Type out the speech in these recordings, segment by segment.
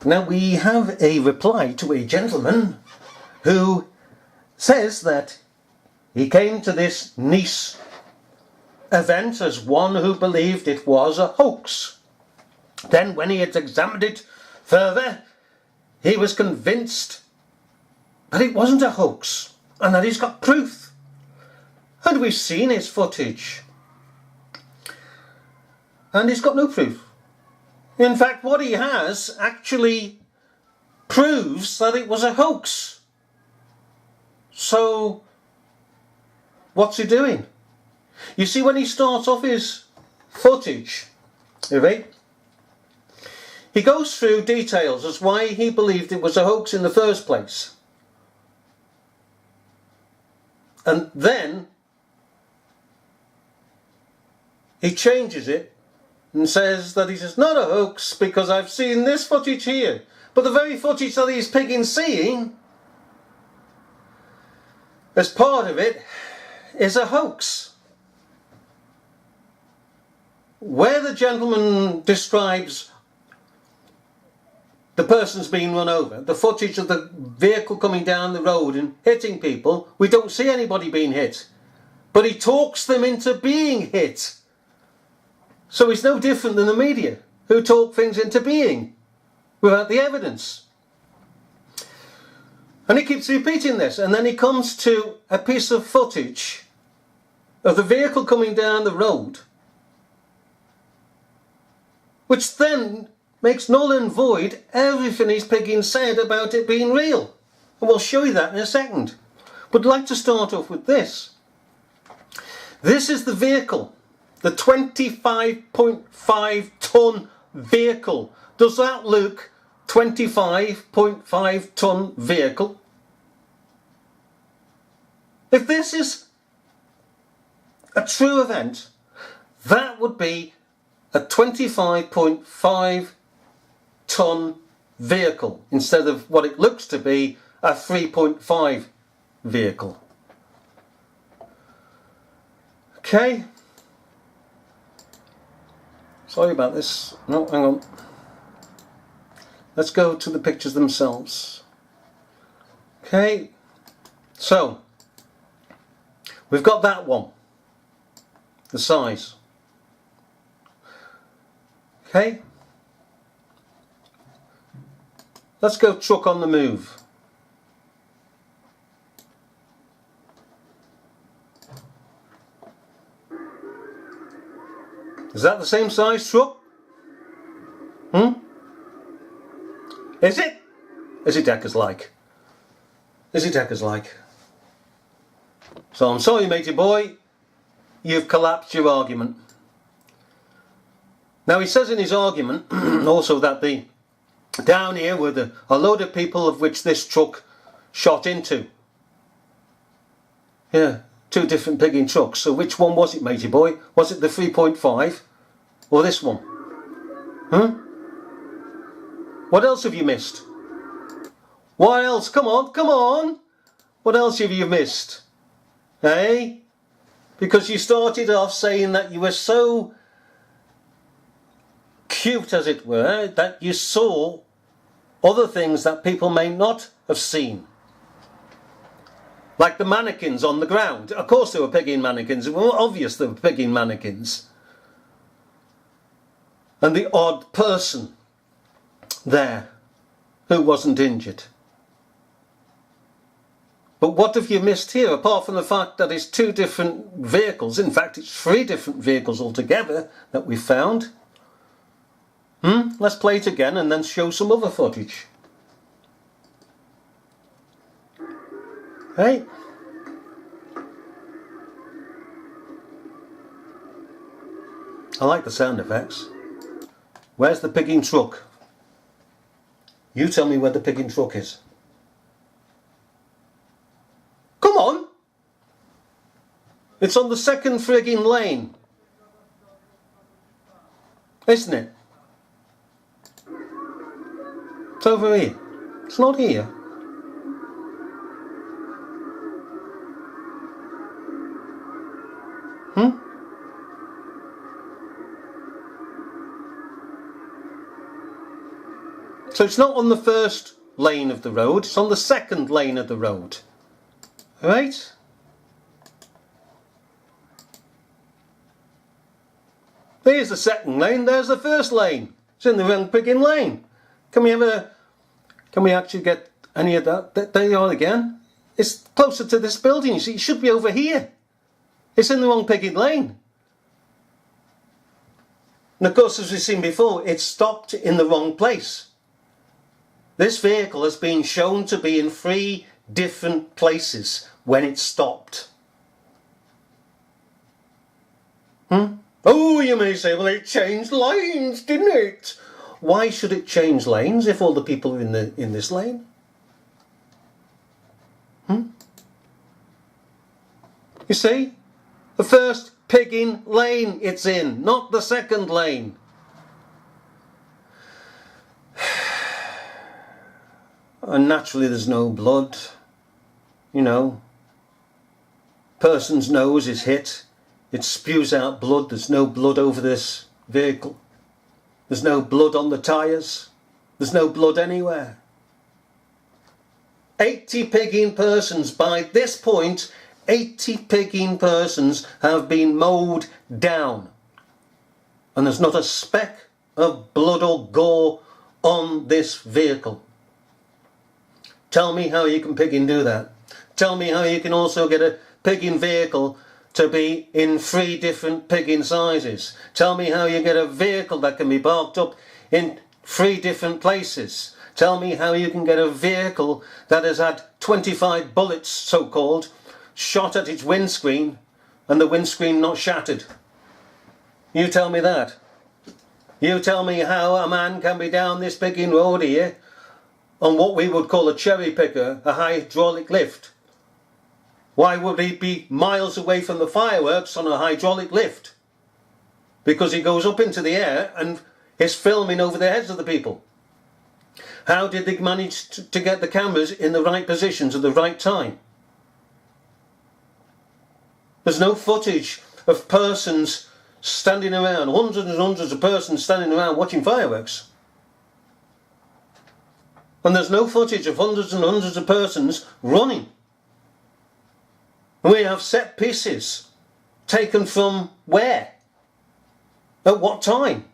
Now we have a reply to a gentleman who says that he came to this Nice event as one who believed it was a hoax. Then when he had examined it further, he was convinced that it wasn't a hoax and that he's got proof. And we've seen his footage. And he's got no proof. In fact, what he has actually proves that it was a hoax. So, what's he doing? You see, when he starts off his footage, right, he goes through details as why he believed it was a hoax in the first place. And then he changes it and says that it's not a hoax because I've seen this footage here. But the very footage that he's picking seeing as part of it is a hoax. Where the gentleman describes the person's being run over, the footage of the vehicle coming down the road and hitting people, we don't see anybody being hit. But he talks them into being hit. So he's no different than the media, who talk things into being without the evidence. And he keeps repeating this, and then he comes to a piece of footage of the vehicle coming down the road, which then makes null and void everything he's picking said about it being real. And we'll show you that in a second. But I'd like to start off with this. This is the vehicle. The 25.5 ton vehicle. Does that look 25.5 ton vehicle? If this is a true event, that would be a 25.5 ton vehicle instead of what it looks to be a 3.5 vehicle. Okay. Sorry about this. No, hang on. Let's go to the pictures themselves. Okay. So, we've got that one. The size. Okay. Let's go truck on the move. Is that the same size truck? Is it? Is it Decker's like? Is it Decker's like? So I'm sorry, matey boy, you've collapsed your argument. Now he says in his argument also that down here were a load of people of which this truck shot into. Yeah. Two different pigging trucks. So which one was it, matey boy? Was it the 3.5 or this one? What else have you missed? What else? Come on, come on. What else have you missed? Eh? Because you started off saying that you were so cute, as it were, that you saw other things that people may not have seen. Like the mannequins on the ground. Of course they were pigging mannequins. It was obvious they were pigging mannequins. And the odd person there who wasn't injured. But what have you missed here, apart from the fact that it's two different vehicles? In fact, it's three different vehicles altogether that we found. Let's play it again and then show some other footage. Hey. I like the sound effects. Where's the pigging truck? You tell me where the pigging truck is. Come on! It's on the second frigging lane. Isn't it? It's over here. It's not here. So it's not on the first lane of the road, it's on the second lane of the road. Alright? There's the second lane, there's the first lane. It's in the wrong friggin' lane. Can we actually get any of that? There you are again. It's closer to this building, you see, it should be over here. It's in the wrong friggin' lane. And of course, as we've seen before, it's stopped in the wrong place. This vehicle has been shown to be in 3 different places when it stopped. Oh, you may say, well, it changed lanes, didn't it? Why should it change lanes if all the people are in this lane? You see? The first pigging lane it's in, not the second lane. And naturally there's no blood. You know, person's nose is hit. It spews out blood. There's no blood over this vehicle. There's no blood on the tyres. There's no blood anywhere. 80 pigging persons. By this point, 80 pigging persons have been mowed down. And there's not a speck of blood or gore on this vehicle. Tell me how you can pigging do that. Tell me how you can also get a pigging vehicle to be in 3 different pigging sizes. Tell me how you get a vehicle that can be parked up in 3 different places. Tell me how you can get a vehicle that has had 25 bullets, so-called, shot at its windscreen and the windscreen not shattered. You tell me that. You tell me how a man can be down this pigging road here on what we would call a cherry picker, a hydraulic lift. Why would he be miles away from the fireworks on a hydraulic lift? Because he goes up into the air and is filming over the heads of the people. How did they manage to get the cameras in the right positions at the right time? There's no footage of persons standing around, hundreds and hundreds of persons standing around watching fireworks. And there's no footage of hundreds and hundreds of persons running. And we have set pieces taken from where? At what time?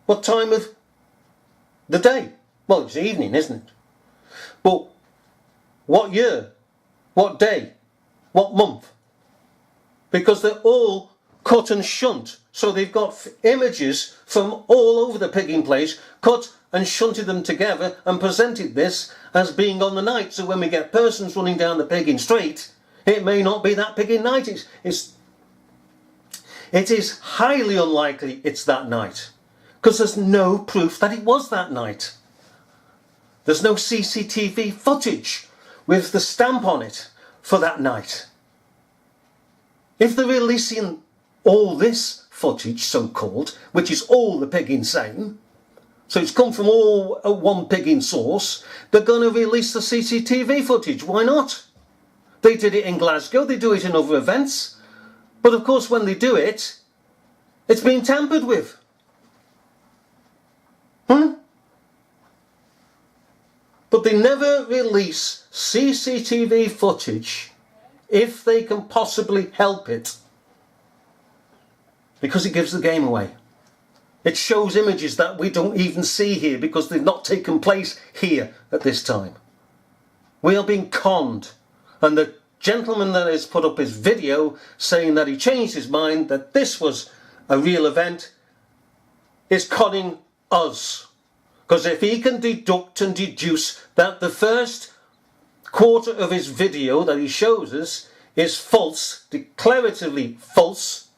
What time of the day? Well, it's evening, isn't it? But what year? What day? What month? Because they're all cut and shunt. So they've got images from all over the pigging place, cut and shunted them together and presented this as being on the night. So when we get persons running down the pigging street, it may not be that pigging night. It is highly unlikely it's that night, because there's no proof that it was that night. There's no CCTV footage with the stamp on it for that night. If they're releasing all this footage, so-called, which is all the pigging saying, so it's come from all one pigging source, they're going to release the CCTV footage. Why not? They did it in Glasgow, they do it in other events. But of course when they do it, it's been tampered with. But they never release CCTV footage if they can possibly help it, because it gives the game away. It shows images that we don't even see here because they've not taken place here at this time. We are being conned. And the gentleman that has put up his video saying that he changed his mind, that this was a real event, is conning us. Because if he can deduct and deduce that the first quarter of his video that he shows us is false, declaratively false,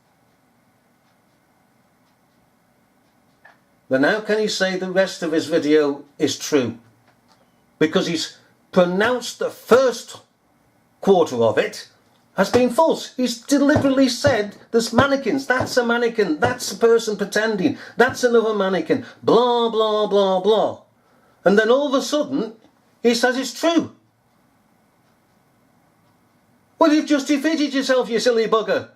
then how can he say the rest of his video is true? Because he's pronounced the first quarter of it has been false. He's deliberately said there's mannequins, that's a mannequin, that's a person pretending, that's another mannequin, blah, blah, blah, blah. And then all of a sudden, he says it's true. Well, you've just defeated yourself, you silly bugger.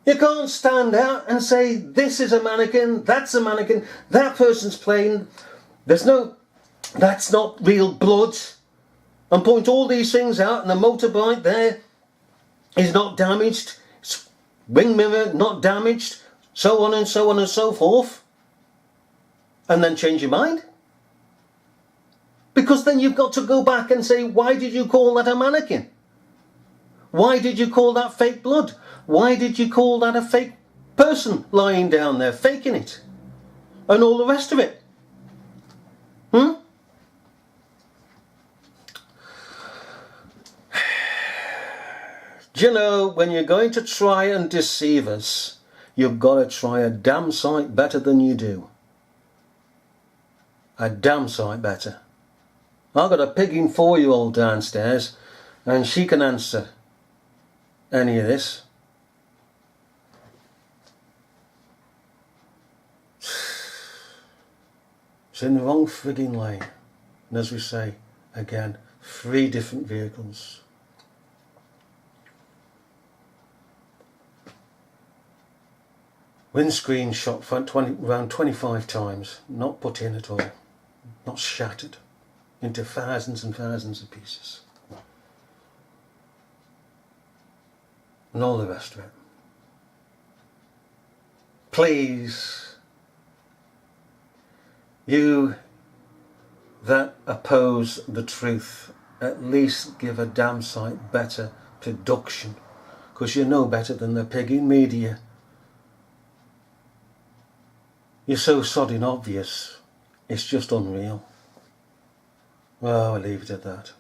You can't stand out and say, this is a mannequin, that's a mannequin, that person's playing, that's not real blood, and point all these things out, and the motorbike there is not damaged, wing mirror not damaged, so on and so on and so forth, and then change your mind. Because then you've got to go back and say, why did you call that a mannequin? Why did you call that fake blood? Why did you call that a fake person lying down there, faking it? And all the rest of it. Do you know, when you're going to try and deceive us, you've got to try a damn sight better than you do. A damn sight better. I've got a pigging 4-year-old downstairs, and she can answer any of this. It's in the wrong frigging lane. And as we say, again, 3 different vehicles. Windscreen shot around 25 times, not put in at all, not shattered into thousands and thousands of pieces. And all the rest of it. Please, you that oppose the truth, at least give a damn sight better production, because you know better than the pigging media. You're so sodding obvious, it's just unreal. Well, I'll leave it at that.